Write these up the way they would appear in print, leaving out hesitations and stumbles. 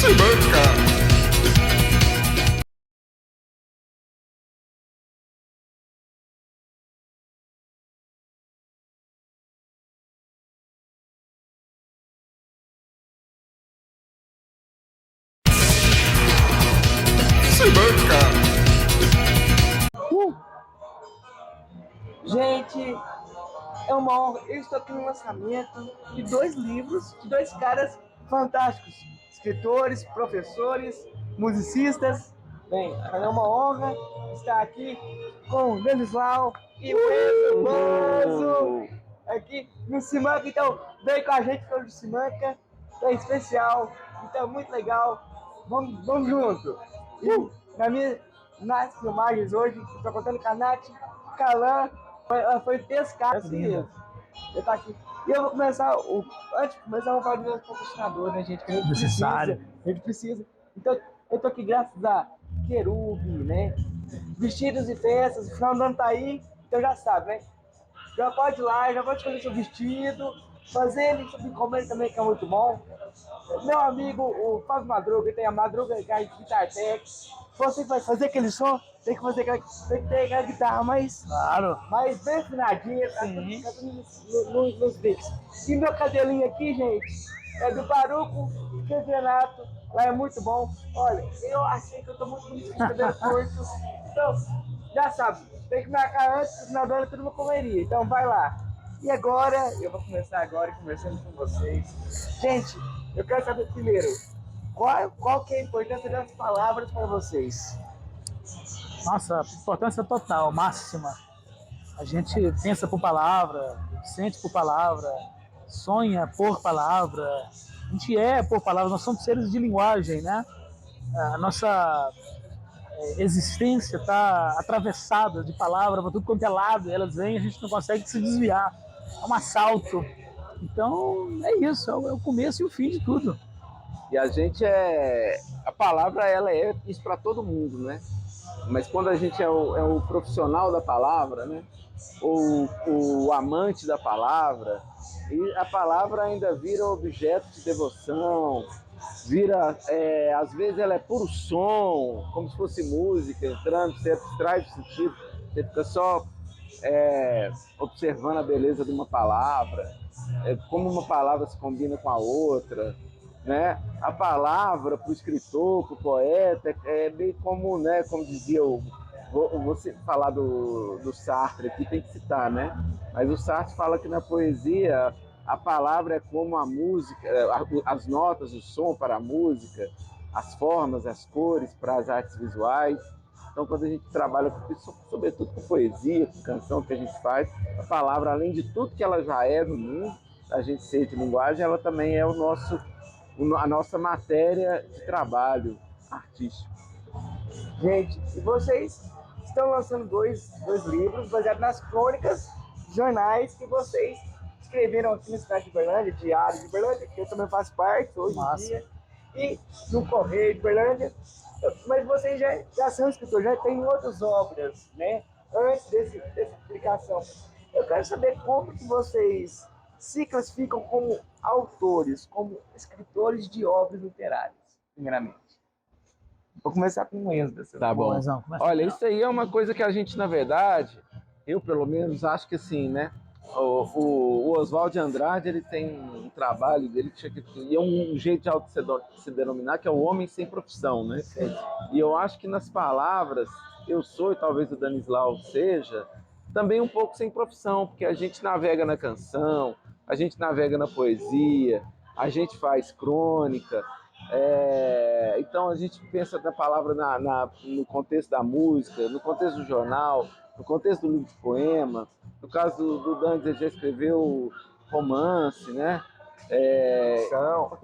Simanca. Simanca. Gente, é uma honra. Eu estou aqui no lançamento de 2 livros de 2 caras fantásticos, escritores, professores, musicistas. Bem, é uma honra estar aqui com o Denislau e o Enzo Bozo aqui no Simanca. Então, vem com a gente para o Simanca, é especial, então muito legal. Vamos junto. Nas filmagens hoje, estou contando com a Nath Calan. Ela foi pescar assim mesmo. Eu tô aqui. E eu vou começar. Antes de começar, eu vou falar do meu patrocinador, né, gente? Que a gente Necessário. precisa. A gente precisa. Então, eu tô aqui graças a Querube, né? Vestidos e festas, o final do ano tá aí, então já sabe, né? Já pode ir lá, já pode escolher seu vestido, fazer ele sobre comer também, que é muito bom. Meu amigo, o Fábio Madruga, tem a Madruga Guitar Tech. Você vai fazer aquele som, tem que fazer tem que ter aquela guitarra mais, Claro. mais bem afinadinha, nos beats. E meu cadelinho aqui, gente, é do Baruco Renato, lá é muito bom. Olha, eu achei que eu tô muito bonito com esse cabelo curto, então, já sabe, tem que marcar antes, porque na dona tudo uma correria, então vai lá. E agora, eu vou começar agora conversando com vocês. Gente, eu quero saber primeiro, qual que é a importância das palavras para vocês? Nossa, importância total, máxima. A gente pensa por palavra, sente por palavra, sonha por palavra, a gente é por palavra, nós somos seres de linguagem, né? A nossa existência está atravessada de palavras para tudo quanto é lado, elas vêm e a gente não consegue se desviar. É um assalto. Então, é isso, é o começo e o fim de tudo. E a gente a palavra ela é isso para todo mundo, né? Mas quando a gente é o profissional da palavra, né? Ou o amante da palavra, e a palavra ainda vira objeto de devoção, às vezes ela é puro som, como se fosse música entrando, você abstrai do sentido, você fica só observando a beleza de uma palavra, como uma palavra se combina com a outra, né? A palavra para o escritor, para o poeta, é bem como, né, como dizia vou falar do Sartre aqui, tem que citar, né? Mas o Sartre fala que na poesia a palavra é como a música, as notas, o som para a música, as formas, as cores para as artes visuais. Então, quando a gente trabalha, sobretudo com poesia, com canção que a gente faz, a palavra, além de tudo que ela já é no mundo, a gente ser de linguagem, ela também é a nossa matéria de trabalho artístico. Gente, e vocês estão lançando dois livros baseados nas crônicas, jornais que vocês escreveram aqui na cidade de Berlândia, Diário de Berlândia, que eu também faço parte hoje em dia, e no Correio de Berlândia. Mas vocês já são escritores, já têm outras obras, né? Antes dessa publicação. Eu quero saber como que vocês se classificam como autores, como escritores de obras literárias, primeiramente. Vou começar com o Enzo. Tá bom. Olha, isso aí é uma coisa que a gente, na verdade, eu pelo menos acho que assim, né? O Oswald de Andrade, ele tem um trabalho dele que é um jeito de se denominar, que é o homem sem profissão, né? E eu acho que nas palavras, eu sou, e talvez o Denislau seja, também um pouco sem profissão, porque a gente navega na canção, a gente navega na poesia, a gente faz crônica, então a gente pensa na palavra no contexto da música, no contexto do jornal, no contexto do livro de poema. No caso do Dantes, ele já escreveu romance, né?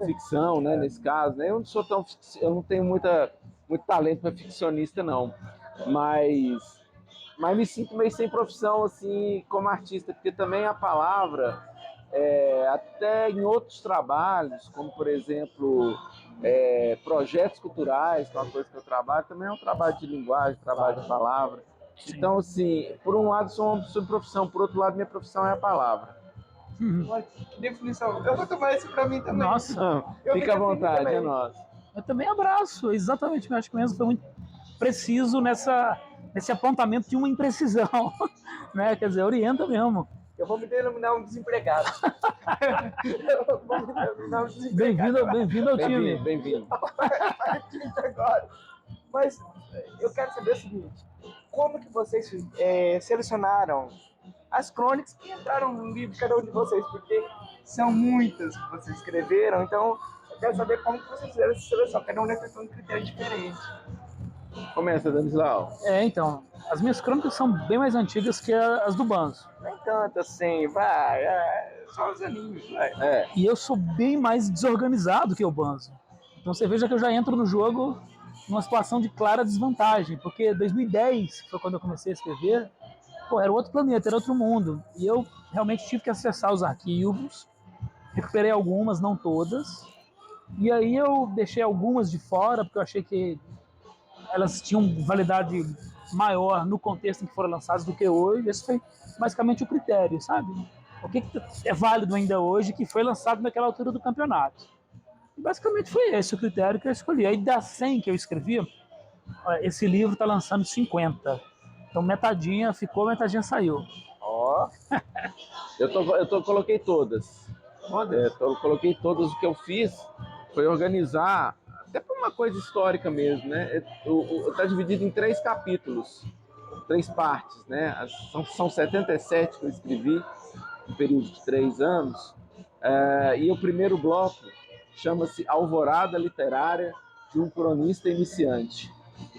Ficção, né? Nesse caso, né? Eu não tenho muito talento para ficcionista, não, mas me sinto meio sem profissão assim como artista, porque também a palavra até em outros trabalhos, como por exemplo projetos culturais, que é uma coisa que eu trabalho, também é um trabalho de linguagem, trabalho de palavra. Sim. Então, assim, por um lado sou uma subprofissão, por outro lado minha profissão é a palavra. Que definição. Eu vou tomar isso pra mim também. Nossa, fica à vontade, é nosso. Eu também abraço, exatamente, eu acho que mesmo foi muito preciso nesse apontamento de uma imprecisão, né? Quer dizer, orienta mesmo. Eu vou me denominar um desempregado. Eu vou me denominar um desempregado. Bem-vindo ao time. Bem-vindo. Agora. Mas eu quero saber o seguinte: como que vocês selecionaram as crônicas que entraram no livro de cada um de vocês? Porque são muitas que vocês escreveram, então eu quero saber como que vocês fizeram essa seleção. Cada um deve ter um critério diferente. Começa, Danislau. Então, as minhas crônicas são bem mais antigas que as do Banzo. Nem tanto assim, vai, só os animes, vai. E eu sou bem mais desorganizado que o Banzo. Então você veja que eu já entro no jogo numa situação de clara desvantagem, porque 2010, que foi quando eu comecei a escrever, era outro planeta, era outro mundo. E eu realmente tive que acessar os arquivos, recuperei algumas, não todas. E aí eu deixei algumas de fora, porque eu achei que elas tinham validade maior no contexto em que foram lançadas do que hoje. Esse foi basicamente o critério, sabe? O que é válido ainda hoje que foi lançado naquela altura do campeonato. E basicamente foi esse o critério que eu escolhi. Aí das 100 que eu escrevi, esse livro está lançando 50. Então metadinha ficou, metadinha saiu. Ó. Coloquei todas. Coloquei todas. O que eu fiz foi organizar, até por uma coisa histórica mesmo, né? Está dividido em 3 capítulos, 3 partes, né? São 77 que eu escrevi, um período de 3 anos. E o primeiro bloco chama-se Alvorada Literária de um Cronista Iniciante,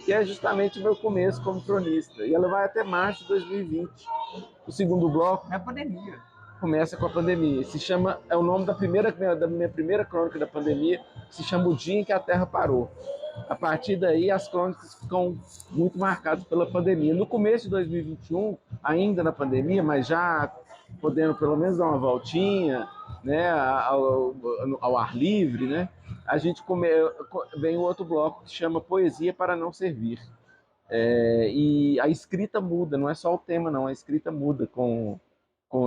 que é justamente o meu começo como cronista. E ela vai até março de 2020. O segundo bloco É a pandemia. começa com a pandemia. É o nome da minha primeira crônica da pandemia, que se chama O Dia em que a Terra Parou. A partir daí, as crônicas ficam muito marcadas pela pandemia. No começo de 2021, ainda na pandemia, mas já podendo pelo menos dar uma voltinha, né, ao ar livre, né, vem o outro bloco que chama Poesia para Não Servir. E a escrita muda, não é só o tema, não, a escrita muda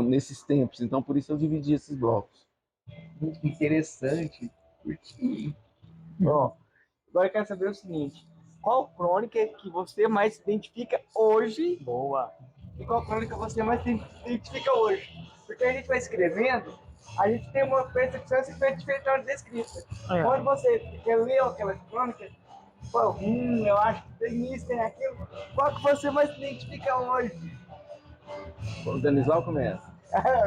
nesses tempos, então por isso eu dividi esses blocos. Muito interessante, curti. Bom, agora eu quero saber o seguinte: qual crônica que você mais se identifica hoje? Boa. E qual crônica você mais se identifica hoje? Porque a gente vai escrevendo, a gente tem uma percepção simplesmente diferente na hora da escrita. Quando você quer ler aquela crônica, eu acho que tem isso, tem aquilo. Qual que você mais se identifica hoje? O Danislau começa.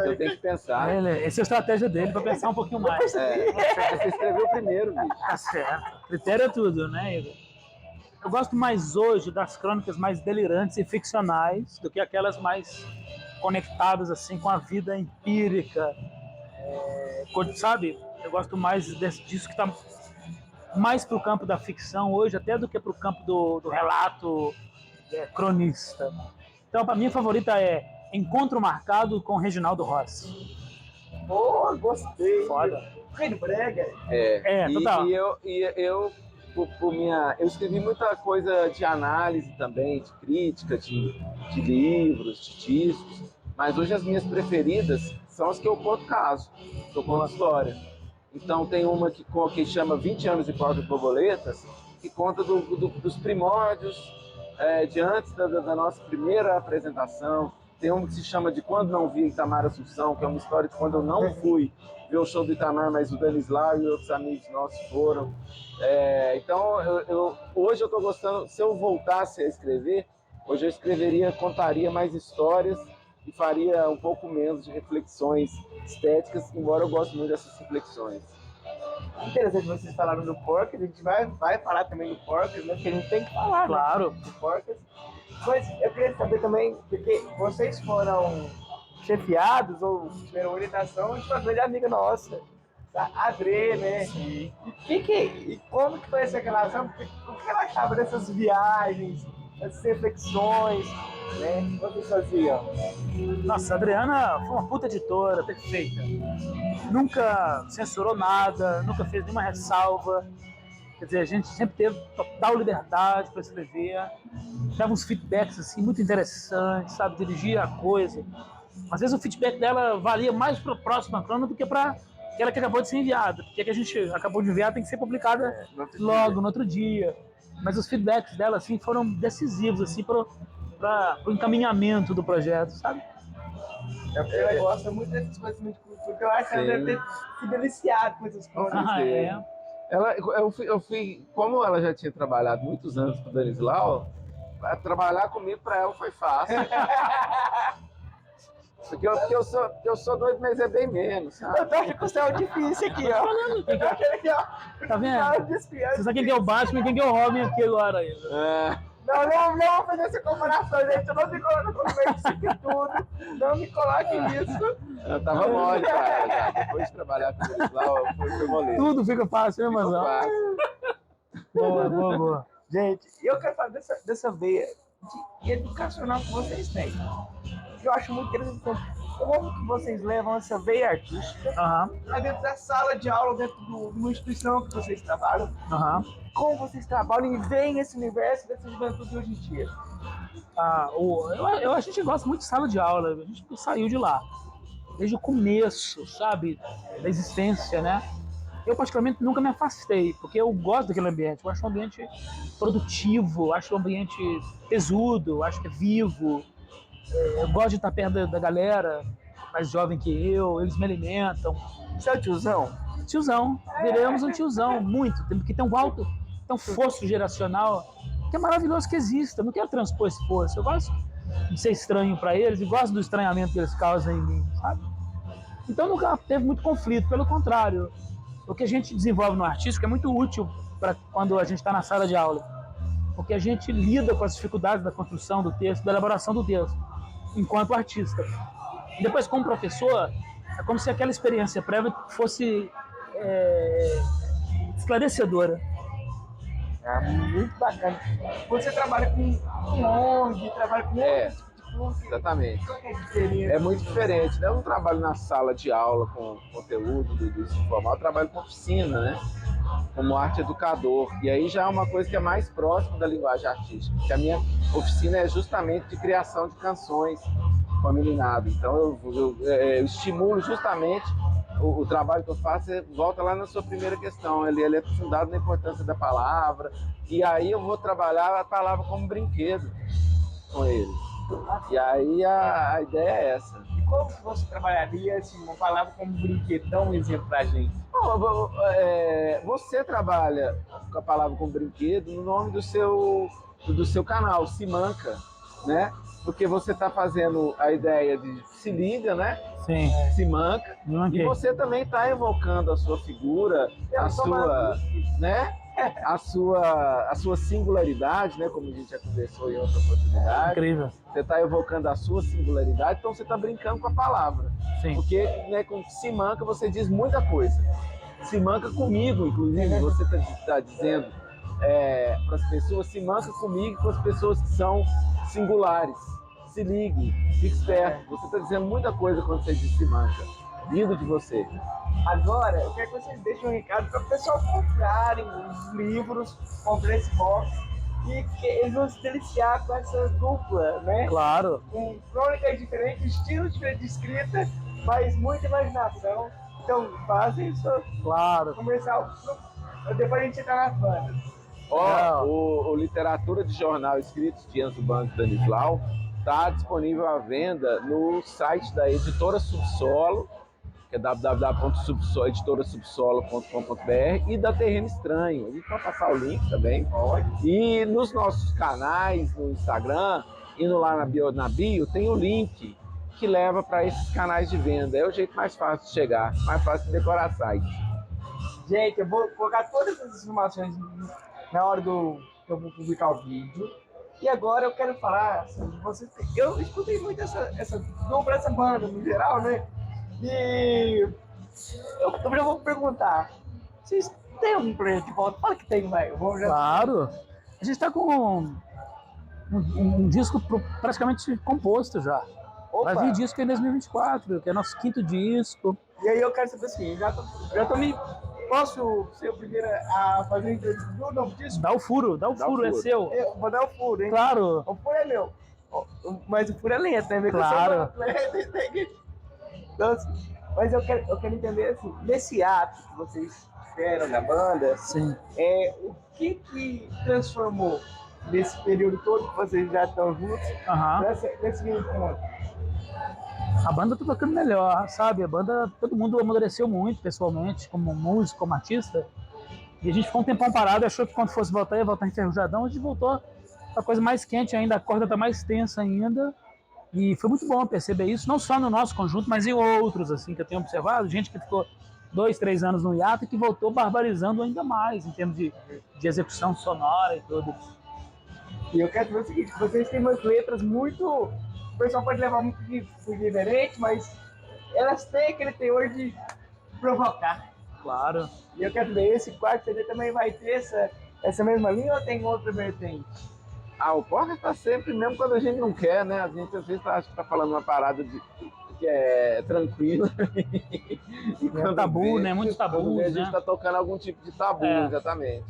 Eu tenho que pensar. Essa é a estratégia dele, para pensar um pouquinho mais. Você escreveu primeiro, bicho. Tá certo. Critério é tudo, né, Igor? Eu gosto mais hoje das crônicas mais delirantes e ficcionais do que aquelas mais conectadas assim com a vida empírica. Sabe? Eu gosto mais disso que está mais para o campo da ficção hoje, até do que para o campo do relato cronista. Então, a minha favorita é Encontro Marcado com Reginaldo Rossi. Boa, gostei. Foda. Rei do Brega. Total. Eu escrevi muita coisa de análise também, de crítica, de livros, de discos, mas hoje as minhas preferidas são as que eu conto caso, que eu conto história. Então tem uma que chama 20 anos de Pauta de Borboletas, que conta dos primórdios, de antes da nossa primeira apresentação. Tem uma que se chama de Quando Não Vi Itamar Assunção, que é uma história de quando eu não fui ver o show do Itamar, mas o Danislau e outros amigos nossos foram. Então, hoje eu estou gostando, se eu voltasse a escrever, hoje eu contaria mais histórias e faria um pouco menos de reflexões estéticas, embora eu goste muito dessas reflexões. Interessante vocês falaram do Porcas, a gente vai falar também do Porcas, né? Porque a gente tem que falar, claro, né, do Porcas. Mas eu queria saber também, porque vocês foram chefiados ou tiveram orientação de uma grande amiga nossa, a Adrê, né? E como que foi essa relação? O que ela achava dessas viagens, dessas reflexões, né? O que vocês faziam? Nossa, a Adriana foi uma puta editora, perfeita. Nunca censurou nada, nunca fez nenhuma ressalva. Quer dizer, a gente sempre teve total liberdade para escrever, dava uns feedbacks assim, muito interessantes, sabe, dirigia a coisa. Às vezes o feedback dela valia mais para a próxima crônica do que para aquela que acabou de ser enviada. Porque a que a gente acabou de enviar tem que ser publicada logo, no outro dia. Mas os feedbacks dela, assim, foram decisivos, assim, para o encaminhamento do projeto, sabe? Ela gosta muito dessas coisas de cultura, que eu acho que ela deve ter se deliciado com essas coisas. Ah, é. Eu fui, como ela já tinha trabalhado muitos anos com o Danislau, trabalhar comigo para ela foi fácil. Porque eu sou doido, mas é bem menos, sabe? Eu tô achando que o céu é difícil aqui, ó. Eu tô achando aqui, ó. Tá vendo? Você sabe quem é o Batman e quem é o Robin aqui agora ainda. Não vou fazer essa comparação, gente. Eu não me coloco no meio disso aqui tudo. Não me coloque nisso. Eu tava mole pra ela já. Depois de trabalhar com o Danislau, foi moleque. Tudo fica fácil, né, Mazão? Boa. Gente, eu quero falar dessa veia de educacional que vocês têm. Eu acho muito interessante como que vocês levam essa veia artística lá dentro da sala de aula, dentro de uma instituição que vocês trabalham. Como vocês trabalham e veem esse universo dessa juventude hoje em dia. A gente gosta muito de sala de aula, a gente saiu de lá. Desde o começo, sabe, da existência, né? Eu, particularmente, nunca me afastei, porque eu gosto daquele ambiente. Eu acho um ambiente produtivo, acho um ambiente tesudo, acho que é vivo. Eu gosto de estar perto da galera mais jovem que eu, eles me alimentam. Você é o tiozão? Tiozão, viramos um tiozão, muito. Porque tem um fosso geracional que é maravilhoso que exista. Eu não quero transpor esse fosso. Eu gosto de ser estranho para eles e gosto do estranhamento que eles causam em mim, sabe? Então nunca teve muito conflito, pelo contrário. O que a gente desenvolve no artístico é muito útil para quando a gente está na sala de aula. Porque a gente lida com as dificuldades da construção do texto, da elaboração do texto, enquanto artista. E depois, como professor, é como se aquela experiência prévia fosse esclarecedora. Muito bacana. Você trabalha com ONG, trabalha com exatamente. É muito diferente, né? Eu não trabalho na sala de aula com conteúdo do ensino formal, eu trabalho com oficina, né? Como arte educador. E aí já é uma coisa que é mais próxima da linguagem artística, porque a minha oficina é justamente de criação de canções com a meninada. Então eu estimulo justamente o trabalho que eu faço, volta lá na sua primeira questão, ele é fundado na importância da palavra, e aí eu vou trabalhar a palavra como brinquedo com eles. E aí a ideia é essa. E como que você trabalharia assim, uma palavra como brinquedão, um exemplo pra gente? Você trabalha com a palavra como brinquedo no nome do seu canal, Simanca, né? Porque você está fazendo a ideia de se liga, né? Sim. Simanca. E você também está evocando a sua figura, a sua singularidade, né? Como a gente já conversou em outra oportunidade. Incrível. Você está evocando a sua singularidade, então você está brincando com a palavra. Sim. Porque, né, com Simanca você diz muita coisa. Simanca comigo, inclusive, você está dizendo para as pessoas, Simanca comigo, com as pessoas que são singulares. Se ligue, fique esperto. Você está dizendo muita coisa quando você diz Simanca, vindo de você. Agora, eu quero que vocês deixem um recado para o pessoal comprarem os livros, comprar esse box, e que eles vão se deliciar com essa dupla, né? Claro. Com crônicas diferentes, estilos diferentes de escrita, mas muita imaginação. Então, fazem isso. Claro. Comercial. Depois a gente entra nas bandas. O Literatura de Jornal Escritos de Enzo Banco e Danislau está disponível à venda no site da Editora Subsolo, que é www.editorasubsolo.com.br, e da Terreno Estranho. A gente vai passar o link também. E nos nossos canais, no Instagram e lá na bio tem o link que leva para esses canais de venda. É o jeito mais fácil de chegar, mais fácil de decorar site. Gente, eu vou colocar todas essas informações na hora que eu vou publicar o vídeo. E agora eu quero falar assim, de vocês. Eu escutei muito essa banda no geral, né? E eu já vou perguntar. Vocês têm algum projeto de volta? Fala que tem, velho. Claro. A gente está com um disco praticamente composto já. Opa. Vai vir disco em 2024, que é nosso 5º disco. E aí eu quero saber assim, já tô me... Posso ser o primeiro a fazer a entrevista do novo disco? Dá o furo, é seu. Eu vou dar o furo, hein? Claro. O furo é meu. Mas o furo é lento, né? Claro. Então, assim, Mas eu quero entender, assim, nesse ato que vocês tiveram na banda, Sim. o que transformou nesse período todo que vocês já estão juntos, Aham. nesse encontro? A banda tá tocando melhor, sabe? A banda, todo mundo amadureceu muito pessoalmente, como músico, como artista. E a gente ficou um tempão parado, achou que quando fosse voltar, ia voltar enferrujadão. A gente voltou a coisa mais quente ainda, a corda tá mais tensa ainda. E foi muito bom perceber isso, não só no nosso conjunto, mas em outros, assim, que eu tenho observado. Gente que ficou 2, 3 anos no hiato e que voltou barbarizando ainda mais, em termos de execução sonora e tudo. E eu quero saber o seguinte, vocês têm umas letras muito... O pessoal pode levar muito por diferente, mas elas têm aquele teor de provocar. Claro. E eu quero saber, esse quarto CD também vai ter essa mesma linha ou tem outra vertente? O Porca tá sempre, mesmo quando a gente não quer, né? A gente às vezes acha que tá falando uma parada que é tranquila. É tabu, né? Muito tabu, a gente né? tá tocando algum tipo de tabu, É. exatamente.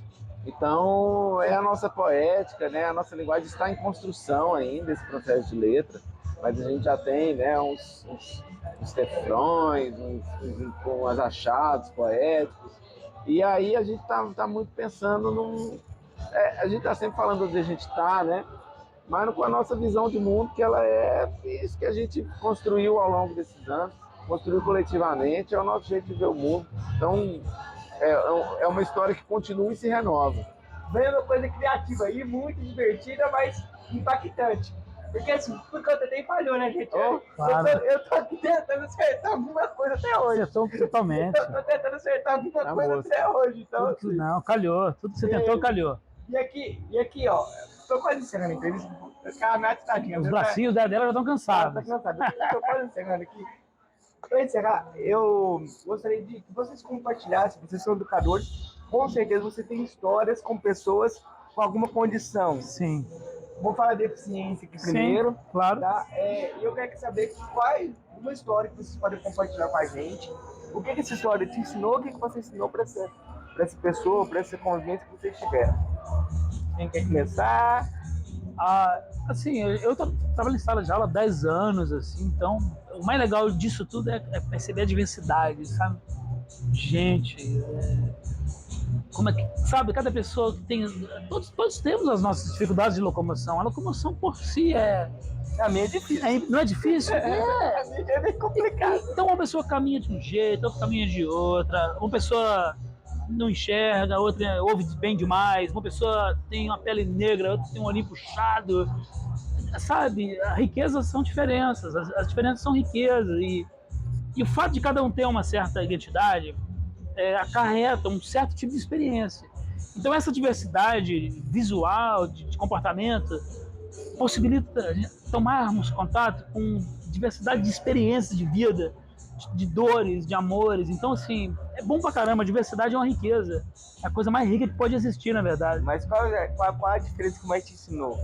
Então, é a nossa poética, né? A nossa linguagem está em construção ainda, esse processo de letra. Mas a gente já tem, né, uns refrões, uns achados poéticos. E aí a gente tá muito pensando num... a gente tá sempre falando onde a gente tá, né? Mas com a nossa visão de mundo, que ela é isso que a gente construiu ao longo desses anos, construiu coletivamente, é o nosso jeito de ver o mundo. Então, é uma história que continua e se renova. Vem uma coisa criativa aí, muito divertida, mas impactante. Porque assim, tudo que eu tentei falhou, né, gente? Claro. Eu tô aqui tentando acertar alguma coisa até hoje. Acertou totalmente. Eu tô tentando acertar alguma coisa moça. até hoje. Então, Tudo, não, calhou. Tudo que você tentou, calhou. E aqui, ó, tô quase encerrando a entrevista. A Nath, tadinha. Os bracinhos dela já estão Tá cansados. cansado. Tô quase encerrando aqui. Para encerrar, eu gostaria de que vocês compartilhassem, vocês são educadores, com certeza você tem histórias com pessoas com alguma condição. Sim. Vou falar de deficiência aqui primeiro. Sim, claro. Tá? E eu quero saber qual uma história que vocês podem compartilhar com a gente. O que essa história te ensinou, o que você ensinou para essa pessoa, para essa convivência que vocês tiveram. Quem quer começar? Assim, eu trabalho em sala de aula há 10 anos, assim, então o mais legal disso tudo é perceber a diversidade, sabe? Gente, como é que, sabe, cada pessoa que tem... Todos temos as nossas dificuldades de locomoção. A locomoção por si A minha é difícil. não é difícil? A minha é bem complicada. Então uma pessoa caminha de um jeito, outra caminha de outra, uma pessoa não enxerga, a outra ouve bem demais, uma pessoa tem uma pele negra, a outra tem um olhinho puxado, sabe? As riquezas são diferenças, as diferenças são riquezas, e o fato de cada um ter uma certa identidade acarreta um certo tipo de experiência. Então essa diversidade visual, de comportamento, possibilita tomarmos contato com diversidade de experiências de vida, de dores, de amores. Então, assim, é bom pra caramba. A diversidade é uma riqueza. É a coisa mais rica que pode existir, na verdade. Mas qual a diferença que mais te ensinou?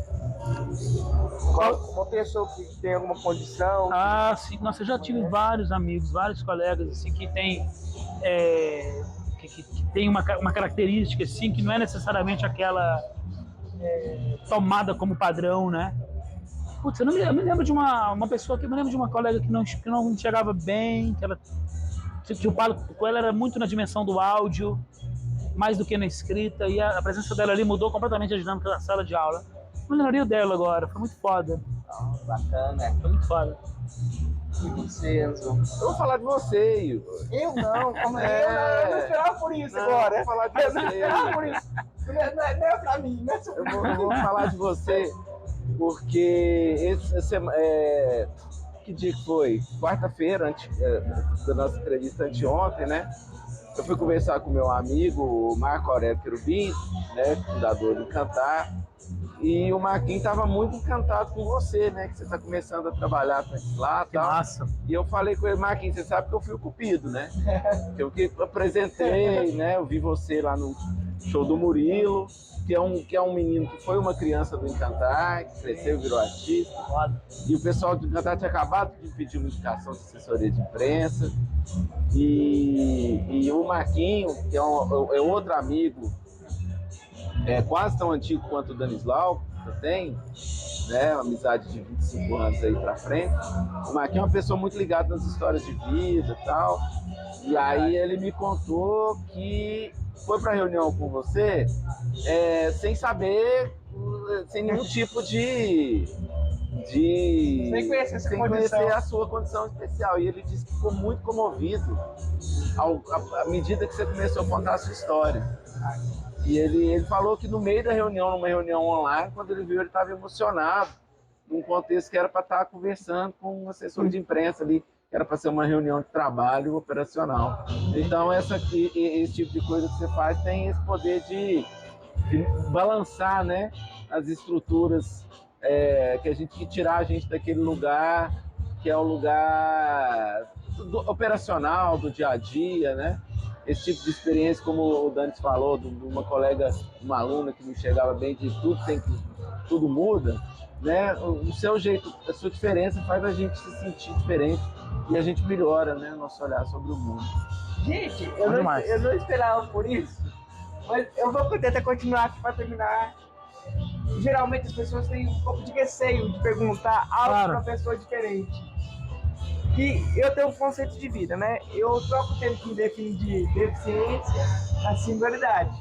Uma pessoa que tem alguma condição? Sim. Nossa, eu já tive vários amigos, vários colegas, assim, que tem que tem uma característica, assim, que não é necessariamente aquela tomada como padrão, né? Putz, eu me lembro de uma pessoa que... Eu me lembro de uma colega que não enxergava bem, que ela... Que o palco com ela era muito na dimensão do áudio, mais do que na escrita, e a presença dela ali mudou completamente a dinâmica da sala de aula. Eu me lembrei dela agora, foi muito foda. Bacana. Foi muito foda. E você, Enzo? Eu vou falar de você, Igor. Eu não, eu não esperava por isso agora. Eu vou falar de Eu não você. esperava por isso. Não é pra mim, não é sobre mim. Eu vou falar de você porque que dia que foi? Quarta-feira, da nossa entrevista anteontem, né? Eu fui conversar com meu amigo, o Marco Aurélio Querubim, né, fundador do Cantar, e o Marquinhos estava muito encantado com você, né, que você está começando a trabalhar com isso lá e tal. Massa. E eu falei com ele, Marquinhos, você sabe que eu fui o Cupido, né? Eu que apresentei, né, eu vi você lá no show do Murilo, que é um menino que foi uma criança do Encantar, que cresceu e virou artista. E o pessoal do Encantar tinha acabado de pedir uma indicação de assessoria de imprensa. E o Marquinho, que é outro amigo, quase tão antigo quanto o Danislau, que eu tenho, né? Uma amizade de 25 anos aí pra frente. O Marquinhos é uma pessoa muito ligada nas histórias de vida e tal. E aí ele me contou que foi pra reunião com você sem saber, sem nenhum tipo Sem conhecer essa sem condição. conhecer a sua condição especial. E ele disse que ficou muito comovido à medida que você começou a contar a sua história. E ele falou que no meio da reunião, numa reunião online, quando ele viu, ele estava emocionado, num contexto que era para estar conversando com um assessor de imprensa ali, que era para ser uma reunião de trabalho operacional. Então, esse tipo de coisa que você faz tem esse poder de balançar, né, as estruturas que tirar a gente daquele lugar que é o lugar operacional do dia a dia, né? Esse tipo de experiência, como o Dantes falou, de uma colega, uma aluna que não chegava bem, de tudo muda, né? O seu jeito, a sua diferença faz a gente se sentir diferente e a gente melhora, né, nosso olhar sobre o mundo. Gente, eu não esperava por isso, mas eu vou tentar continuar aqui para terminar. Geralmente as pessoas têm um pouco de receio de perguntar algo para uma pessoa diferente. E eu tenho um conceito de vida, né? Eu troco o tempo que me define de deficiência a singularidade.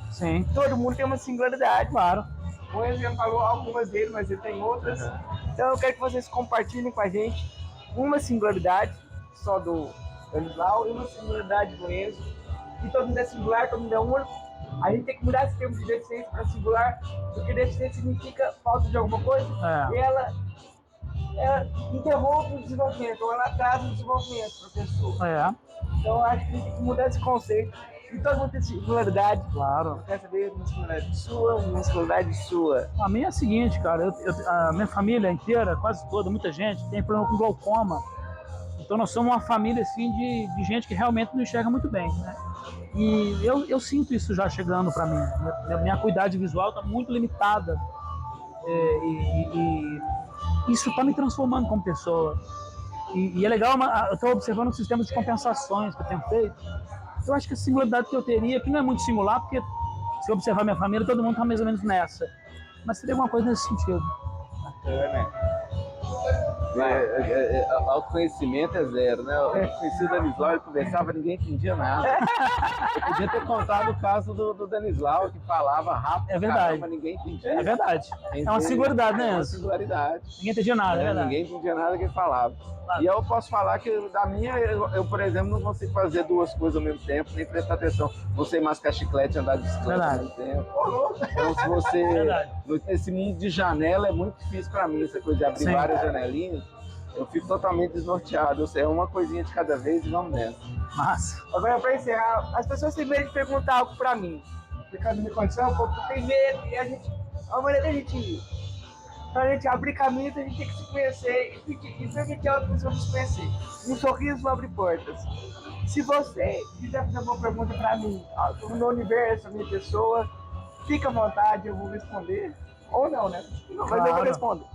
Sim. Todo mundo tem uma singularidade. Claro. O Enzo já falou algumas dele, mas ele tem outras. Então eu quero que vocês compartilhem com a gente uma singularidade só do Danislau e uma singularidade do Enzo. E todo mundo é singular, todo mundo é único. A gente tem que mudar esse termo de deficiência para singular, porque deficiência significa falta de alguma coisa, e ela interrompe o desenvolvimento, ou ela atrasa o desenvolvimento para a pessoa. Então eu acho que a gente tem que mudar esse conceito. E todo mundo tem singularidade. Claro. Eu quero saber uma singularidade sua, uma singularidade sua. A minha é a seguinte, cara, a minha família inteira, quase toda, muita gente, tem problema com glaucoma. Então nós somos uma família assim de gente que realmente não enxerga muito bem, né? E eu sinto isso já chegando para mim. Minha acuidade visual está muito limitada. E isso está me transformando como pessoa. E é legal, eu estou observando o sistema de compensações que eu tenho feito. Eu acho que a singularidade que eu teria, que não é muito singular, porque se eu observar minha família, todo mundo está mais ou menos nessa. Mas seria alguma coisa nesse sentido. Autoconhecimento é zero, né? Eu conheci o Danislau, ele conversava, ninguém entendia nada. Eu podia ter contado o caso do Danislau, que falava rápido, é verdade. Caramba, ninguém entendia. É verdade. É uma singularidade, né? É uma singularidade. Ninguém entendia nada, é verdade. Ninguém entendia nada que ele falava. Claro. E eu posso falar que da minha, eu, por exemplo, não consigo fazer duas coisas ao mesmo tempo, nem prestar atenção. Você mascar chiclete e andar de bicicleta ao mesmo tempo. Então, se você... Nesse mundo de janela é muito difícil para mim, essa coisa de abrir várias janelinhas. Eu fico totalmente desnorteado. Eu sei, é uma coisinha de cada vez e vamos nessa. Massa. Agora, para encerrar, as pessoas têm medo de perguntar algo para mim. Por causa da minha condição, o povo tem medo. E a maneira da gente... Pra gente abrir caminhos, a gente tem que se conhecer e permitir a outra pessoa se conhecer. Um sorriso abre portas. Se você quiser fazer uma pergunta para mim, no meu universo, a minha pessoa, fica à vontade, eu vou responder. Ou não, né? Não, mas eu vou responder.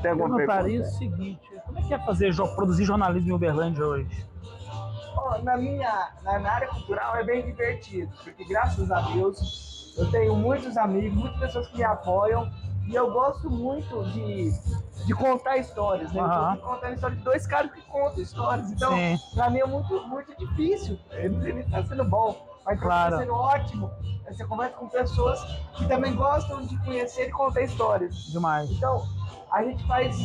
Tem alguma pergunta? É o seguinte, como é que é produzir jornalismo em Uberlândia hoje? Na área cultural é bem divertido, porque graças a Deus eu tenho muitos amigos, muitas pessoas que me apoiam, e eu gosto muito de contar histórias, né? Então, de contar a história de dois caras que contam histórias. Então, pra mim é muito, muito difícil. Ele tá sendo bom, mas tá sendo ótimo. Você conversa com pessoas que também gostam de conhecer e contar histórias. Demais. Então, a gente faz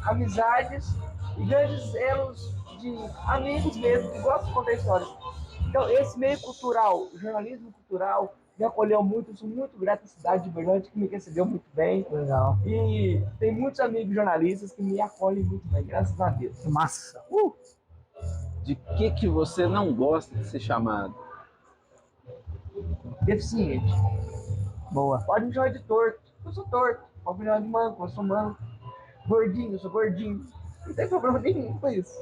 amizades e grandes elos de amigos mesmo que gostam de contar histórias. Então, esse meio cultural, jornalismo cultural, me acolheu muito, eu sou muito grato à cidade de Uberlândia, que me recebeu muito bem. Legal. E tem muitos amigos jornalistas que me acolhem muito bem, graças a Deus. Que massa! De que você não gosta de ser chamado? Deficiente. Boa. Pode me chamar de torto. Eu sou torto. Pode me chamar de manco, eu sou manco. Gordinho, eu sou gordinho. Não tem problema nenhum com isso.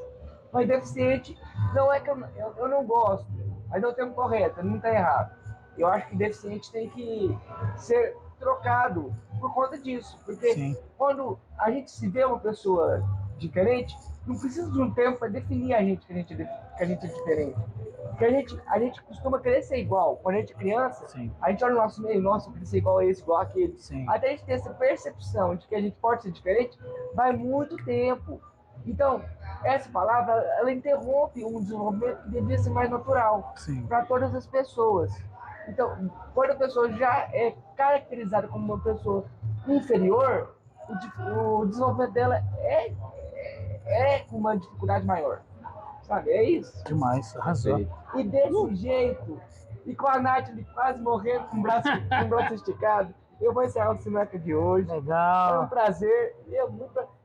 Mas deficiente, não é que eu não gosto, mas é o termo correto, não está errado. Eu acho que deficiente tem que ser trocado por conta disso. Porque quando a gente se vê uma pessoa diferente, não precisa de um tempo para definir a gente que a gente é diferente. que a gente costuma querer ser igual. Quando a gente é criança, Sim. a gente olha no nosso meio, nossa, eu queria ser igual a esse, igual aquele. Sim. Até a gente ter essa percepção de que a gente pode ser diferente, vai muito tempo. Então, essa palavra, ela interrompe um desenvolvimento que devia ser mais natural Sim. para todas as pessoas. Então, quando a pessoa já é caracterizada como uma pessoa inferior, o desenvolvimento dela é com uma dificuldade maior. Sabe? É isso. Demais, arrasou. E desse jeito, e com a Nath ali quase morrendo com o braço esticado, eu vou encerrar o Simanca de hoje. É um Legal. prazer.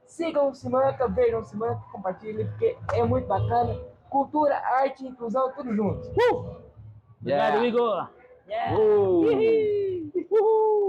Sigam o Simanca, vejam o Simanca, compartilhem, porque é muito bacana. Cultura, arte e inclusão, tudo junto. Obrigado, Igor. Uh! Uhul.